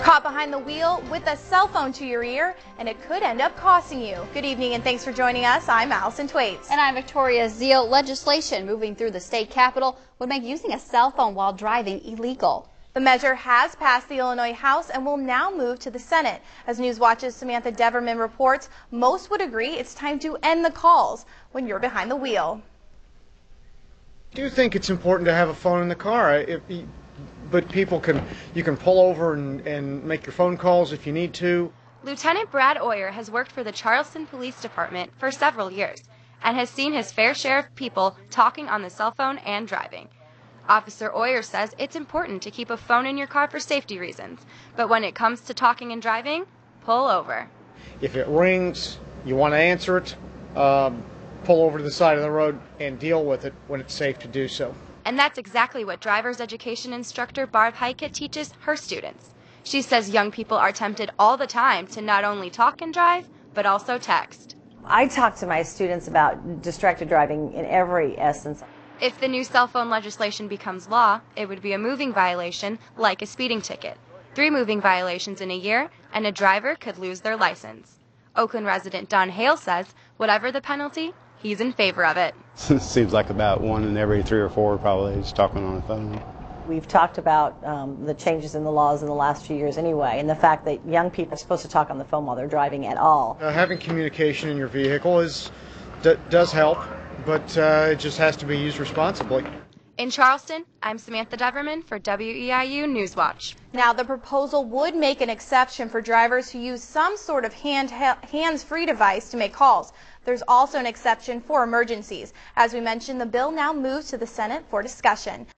Caught behind the wheel with a cell phone to your ear, and it could end up costing you. Good evening and thanks for joining us. I'm Allison Twaits. And I'm Victoria Zeal. Legislation moving through the state capitol would make using a cell phone while driving illegal. The measure has passed the Illinois House and will now move to the Senate. As Newswatch's Samantha Deverman reports, most would agree it's time to end the calls when you're behind the wheel. I do think it's important to have a phone in the car. But you can pull over and make your phone calls if you need to. Lieutenant Brad Oyer has worked for the Charleston Police Department for several years and has seen his fair share of people talking on the cell phone and driving. Officer Oyer says it's important to keep a phone in your car for safety reasons, but when it comes to talking and driving, pull over. If it rings, you want to answer it, pull over to the side of the road and deal with it when it's safe to do so. And that's exactly what driver's education instructor Barb Heike teaches her students. She says young people are tempted all the time to not only talk and drive, but also text. I talk to my students about distracted driving in every essence. If the new cell phone legislation becomes law, it would be a moving violation like a speeding ticket. 3 moving violations in a year, and a driver could lose their license. Oakland resident Don Hale says, whatever the penalty, he's in favor of it. Seems like about 1 in every 3 or 4 probably is talking on the phone. We've talked about the changes in the laws in the last few years anyway, and the fact that young people are supposed to talk on the phone while they're driving at all. Having communication in your vehicle does help, but it just has to be used responsibly. In Charleston, I'm Samantha Deverman for WEIU Newswatch. Now, the proposal would make an exception for drivers who use some sort of hands-free device to make calls. There's also an exception for emergencies. As we mentioned, the bill now moves to the Senate for discussion.